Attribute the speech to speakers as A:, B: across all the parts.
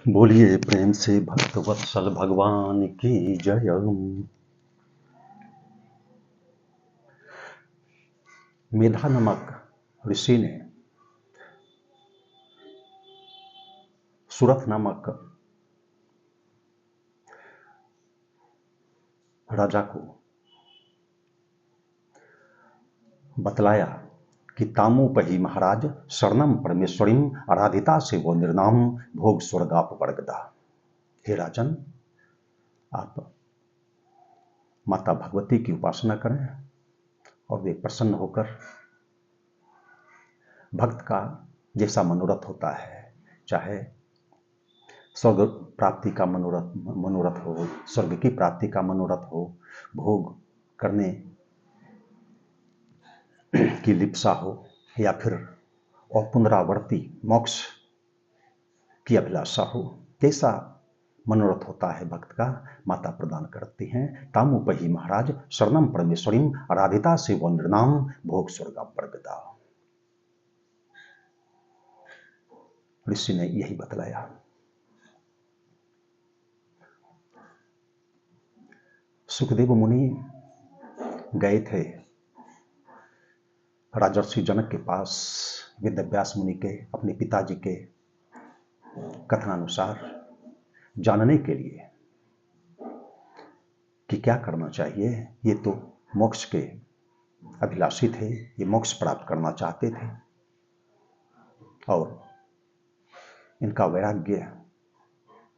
A: बोलिए प्रेम से भक्तवत्सल भगवान की जय। मेधा नामक ऋषि ने सुरथ नामक राजा को बतलाया कि तामुपहि महाराज शरणम परमेश्वरीम आराधिता से वो निर्नाम भोग स्वर्गाप वर्गदा। हे राजन, आप माता भगवती की उपासना करें और वे प्रसन्न होकर भक्त का जैसा मनोरथ होता है, चाहे स्वर्ग प्राप्ति का मनोरथ हो, स्वर्ग की प्राप्ति का मनोरथ हो, भोग करने की लिप्सा हो, या फिर और पुनरावर्ती मोक्ष की अभिलाषा हो, कैसा मनोरथ होता है भक्त का, माता प्रदान करती हैं। तामुपहि महाराज शरणम परमेश्वरीम आराधिता से वो निर्नाम भोग स्वर्गा वर्गदा। ऋषि ने यही बतलाया। सुखदेव मुनि गए थे राजर्षि जनक के पास वेदव्यास मुनि के अपने पिताजी के कथनानुसार जानने के लिए कि क्या करना चाहिए। ये तो मोक्ष के अभिलाषी थे, ये मोक्ष प्राप्त करना चाहते थे और इनका वैराग्य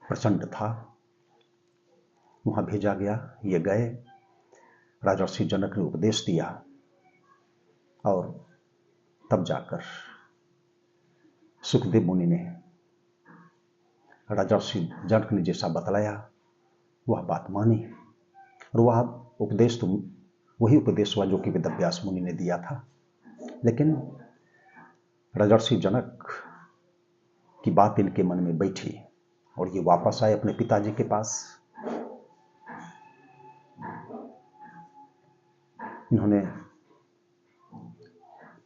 A: प्रचंड था। वहां भेजा गया, ये गए, राजर्षि जनक ने उपदेश दिया और तब जाकर सुखदेव मुनि ने राजर्षि जनक ने जैसा बतलाया वह बात मानी, और वह उपदेश तो वही उपदेश हुआ जो कि वेदव्यास मुनि ने दिया था। लेकिन राजर्षि जनक की बात इनके मन में बैठी और ये वापस आए अपने पिताजी के पास। इन्होंने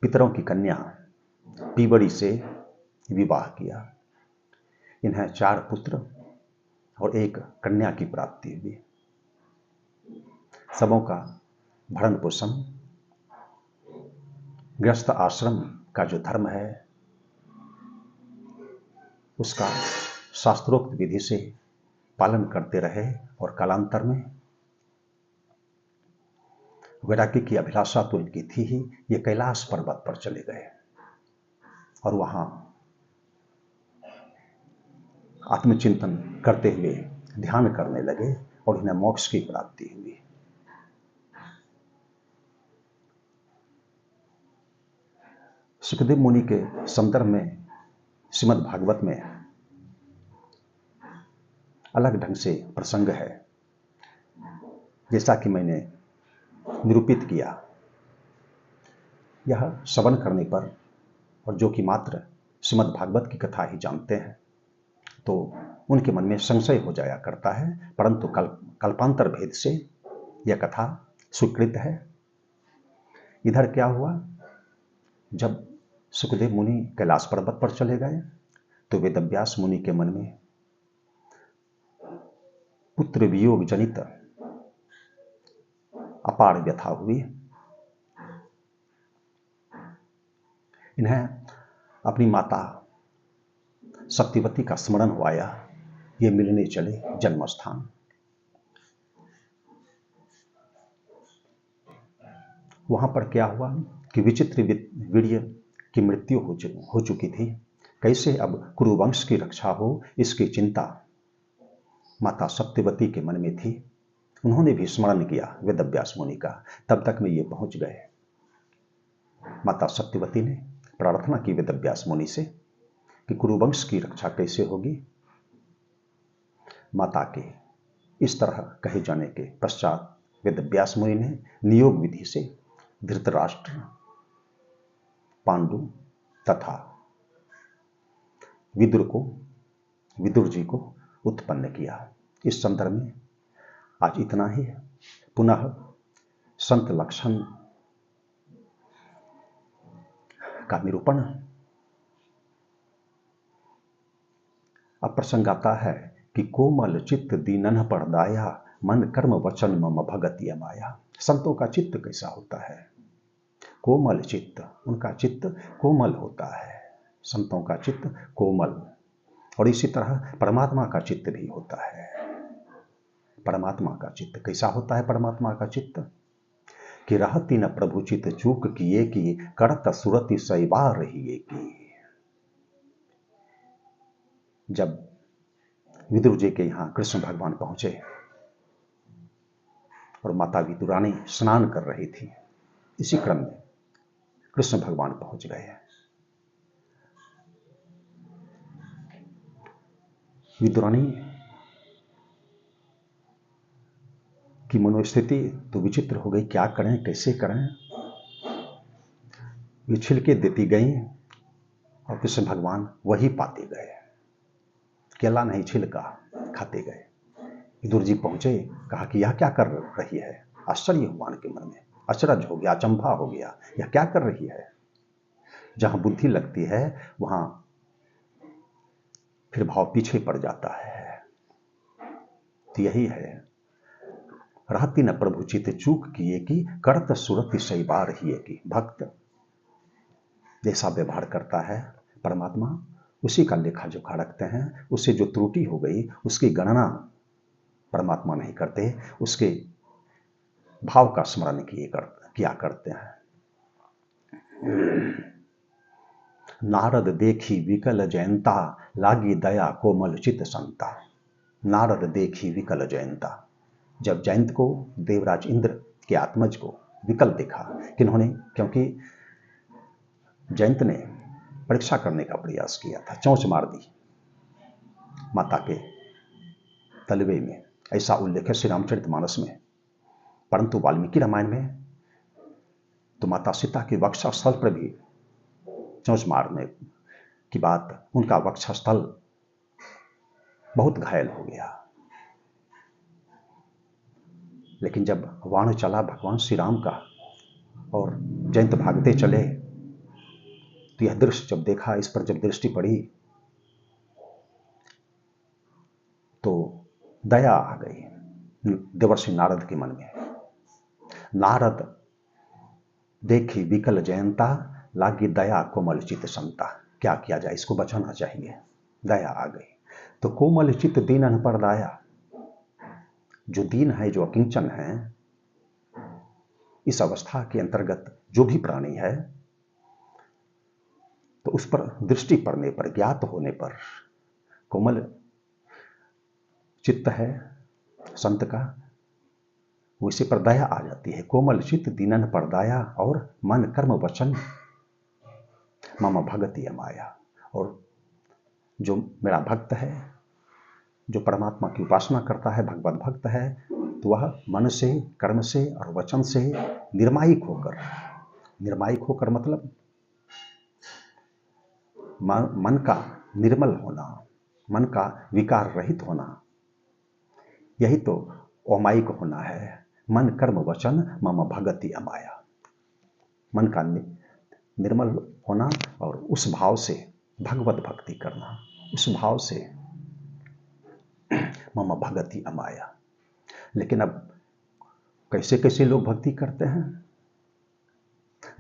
A: पितरों की कन्या पीवड़ी से विवाह किया। इन्हें 4 पुत्र और 1 कन्या की प्राप्ति हुई। सबों का भरण पोषण गृहस्थ आश्रम का जो धर्म है उसका शास्त्रोक्त विधि से पालन करते रहे और कालांतर में वैराग्य की अभिलाषा तो इनकी थी ही, ये कैलाश पर्वत पर चले गए और वहां आत्मचिंतन करते हुए ध्यान करने लगे और इन्हें मोक्ष की प्राप्ति हुई। सुखदेव मुनि के संदर्भ में श्रीमद् भागवत में अलग ढंग से प्रसंग है, जैसा कि मैंने निरूपित किया। यह श्रवण करने पर, और जो कि मात्र श्रीमद् भागवत की कथा ही जानते हैं, तो उनके मन में संशय हो जाया करता है, परंतु कल्पांतर भेद से यह कथा स्वीकृत है। इधर क्या हुआ, जब सुखदेव मुनि कैलाश पर्वत पर चले गए तो वेदव्यास मुनि के मन में पुत्र वियोग जनित अपार व्यथा हुई। इन्हें अपनी माता सत्यवती का स्मरण हो आया। ये मिलने चले जन्म स्थान। वहां पर क्या हुआ कि विचित्र वीर्य की मृत्यु हो चुकी थी। कैसे अब कुरुवंश की रक्षा हो, इसकी चिंता माता सत्यवती के मन में थी। उन्होंने भी स्मरण किया वेदव्यास मुनि का। तब तक में ये पहुंच गए। माता सत्यवती ने प्रार्थना की वेदव्यास मुनि से कि कुरुवंश की रक्षा कैसे होगी। माता के इस तरह कहे जाने के पश्चात वेदव्यास मुनि ने नियोग विधि से धृतराष्ट्र, पांडु तथा विदुर जी को उत्पन्न किया। इस संदर्भ में आज इतना ही। पुनः संत लक्षण का निरूपण अब प्रसंग आता है कि कोमल चित्त दीनन पर दाया, मन कर्म वचन मम भगति अमाया। संतों का चित्त कैसा होता है? कोमल चित्त, उनका चित्त कोमल होता है, संतों का चित्त कोमल। और इसी तरह परमात्मा का चित्त भी होता है। परमात्मा का चित्त कैसा होता है? परमात्मा का चित्त कि रहती न प्रभु चित्त चूक किए कि करत सुरति सैबार रहिए की। जब विदुर जी के यहाँ कृष्ण भगवान पहुंचे और माता विदुरानी स्नान कर रही थी, इसी क्रम में कृष्ण भगवान पहुंच गए। विदुरानी की मनोस्थिति तो विचित्र हो गई, क्या करें, कैसे करें। वे छिलके देती गईं और कृष्ण भगवान वही पाते गए, केला नहीं छिलका खाते गए। विदुर जी पहुंचे, कहा कि यह क्या कर रही है? आश्चर्य हुआ उनके मन में, अचरज हो गया, अचंभा हो गया, यह क्या कर रही है? जहां बुद्धि लगती है वहां फिर भाव पीछे पड़ जाता है। तो यही है, रहती न प्रभु चित चूक किए कि करत सुरति सैबार ही की। भक्त जैसा व्यवहार करता है परमात्मा उसी का लेखा जोखा रखते हैं। उससे जो त्रुटि हो गई उसकी गणना परमात्मा नहीं करते, उसके भाव का स्मरण किया करते हैं। नारद देखी विकल जयंता, लागी दया कोमल चित संता। नारद देखी विकल जयंता, जब जयंत को, देवराज इंद्र के आत्मज को विकल देखा, किन्होंने, क्योंकि जयंत ने परीक्षा करने का प्रयास किया था, चोंच मार दी माता के तलवे में, ऐसा उल्लेख है श्री रामचरितमानस में। परंतु वाल्मीकि रामायण में तो माता सीता के वक्षस्थल पर भी चोंच मारने की बात, उनका वक्षस्थल बहुत घायल हो गया। लेकिन जब वाण चला भगवान श्री राम का और जयंत भागते चले, तो यह दृश्य जब देखा, इस पर जब दृष्टि पड़ी तो दया आ गई देवर्षि नारद के मन में। नारद देखी विकल जयंता, लागी दया कोमल चित संता। क्या किया जाए, इसको बचाना चाहिए, दया आ गई। तो कोमल चित दीनन पर दाया, जो दीन है, जो अकिंचन है, इस अवस्था के अंतर्गत जो भी प्राणी है, तो उस पर दृष्टि पड़ने पर, ज्ञात होने पर, कोमल चित्त है संत का, उसी पर दया आ जाती है। कोमल चित्त दीनन पर दाया, और मन कर्म वचन मम भगति अमाया। और जो मेरा भक्त है, जो परमात्मा की उपासना करता है, भगवत भक्त है, तो वह मन से, कर्म से और वचन से निर्मायिक होकर मतलब मन का निर्मल होना, मन का विकार रहित होना, यही तो अमायिक होना है। मन कर्म वचन मम भगति अमाया, मन का निर्मल होना और उस भाव से भगवत भक्ति करना, उस भाव से मम भगति अमाया। लेकिन अब कैसे कैसे लोग भक्ति करते हैं?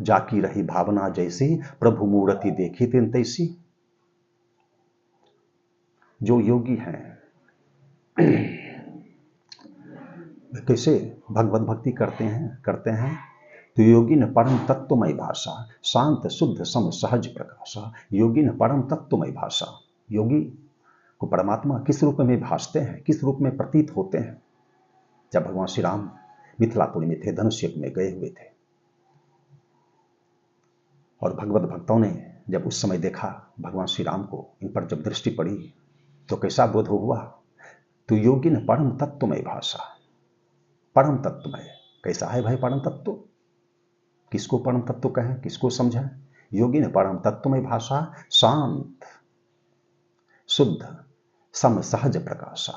A: जाकी रही भावना जैसी, प्रभु मूर्ति देखी तिन तैसी। जो योगी हैं कैसे भगवत भक्ति करते हैं तो योगी न परम तत्वमय भाषा, शांत शुद्ध सम सहज प्रकाशा। योगी न परम तत्वमय भाषा, योगी को परमात्मा किस रूप में भासते हैं, किस रूप में प्रतीत होते हैं। जब भगवान श्री राम मिथिलापुरी में थे, धनुष यज्ञ में गए हुए थे, और भगवत भक्तों ने जब उस समय देखा भगवान श्री राम को, इन पर जब दृष्टि पड़ी तो कैसा बोध हुआ? तो योगी न परम तत्वमय भाषा, परम तत्वमय कैसा है भाई परम तत्व? किसको परम तत्व कहें, किसको समझें? योगी ने परम तत्वमय भाषा, शांत शुद्ध सम सहज प्रकाशा।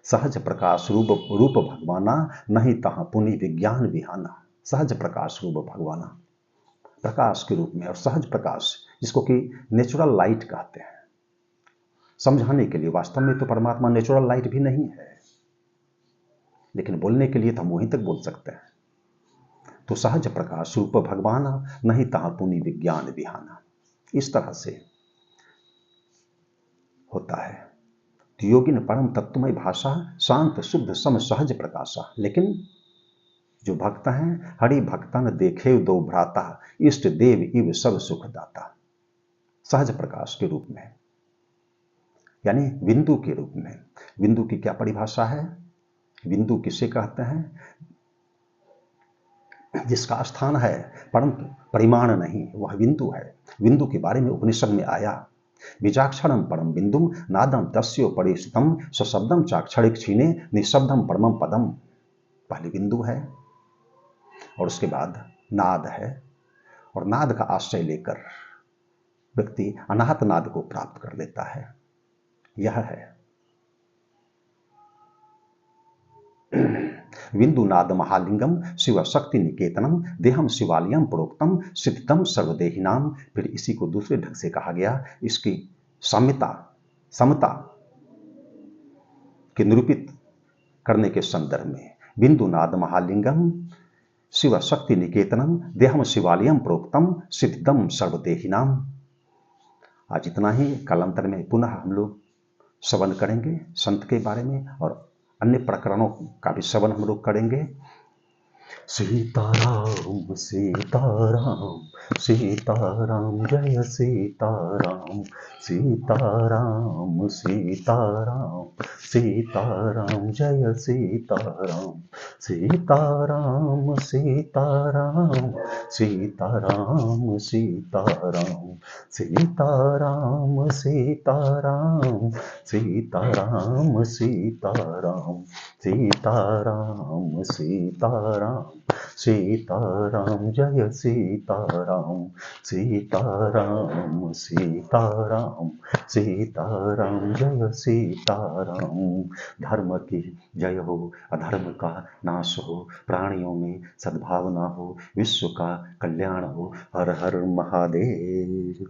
A: सहज प्रकाश रूप भगवाना, नहीं तहां पुनि विज्ञान विहाना। सहज प्रकाश रूप भगवाना, प्रकाश के रूप में, और सहज प्रकाश जिसको कि नेचुरल लाइट कहते हैं, समझाने के लिए। वास्तव में तो परमात्मा नेचुरल लाइट भी नहीं है, लेकिन बोलने के लिए तो हम वहीं तक बोल सकते हैं। तो सहज प्रकाश रूप भगवाना, नहीं तहाँ पुनि विज्ञान बिहाना, इस तरह से होता है। तो योगिन परम तत्वमय भाषा, शांत शुद्ध सम सहज प्रकाशा। लेकिन जो भक्त हैं, हरि भक्तन देखे दो भ्राता, इष्ट देव इव सब सुख दाता। सहज प्रकाश के रूप में, यानी बिंदु के रूप में। बिंदु की क्या परिभाषा है? बिंदु किसे कहते हैं? जिसका स्थान है परंतु परिमाण नहीं, वह बिंदु है। बिंदु के बारे में उपनिषद में आया, बीजाक्षरम परम बिंदुम नादम तस्यो परिष्ठितम सशब्दम चाक्षरिक क्षीणे निशब्दम परमम पदम। पहले बिंदु है और उसके बाद नाद है, और नाद का आश्रय लेकर व्यक्ति अनाहत नाद को प्राप्त कर लेता है। यह है बिंदु नाद महालिंगम शिव शक्ति निकेतनम देहम शिवालयम प्रोक्तम सिद्धम सर्वदेहिनाम। फिर इसी को दूसरे ढंग से कहा गया, इसकी समता के निरूपित करने के संदर्भ में। बिंदु नाद महालिंगम शिव शक्ति निकेतनम देहम शिवालयम प्रोक्तम सिद्धम सर्वदेहिनाम। आज इतना ही। कालांतर में पुनः हम लोग श्रवण करेंगे संत के बारे में, और अन्य प्रकरणों का भी श्रवण हम लोग करेंगे। सीताराम सीताराम सीताराम जय सीताराम सीताराम सीताराम सीताराम जय सीताराम सीताराम सीताराम सीताराम सीताराम सीताराम सीताराम सीताराम सीताराम सीताराम सीताराम सीताराम जय सीताराम सीताराम सीताराम सीताराम जय सीताराम। धर्म की जय हो, अधर्म का नाश हो, प्राणियों में सद्भावना हो, विश्व का कल्याण हो। हर हर महादेव।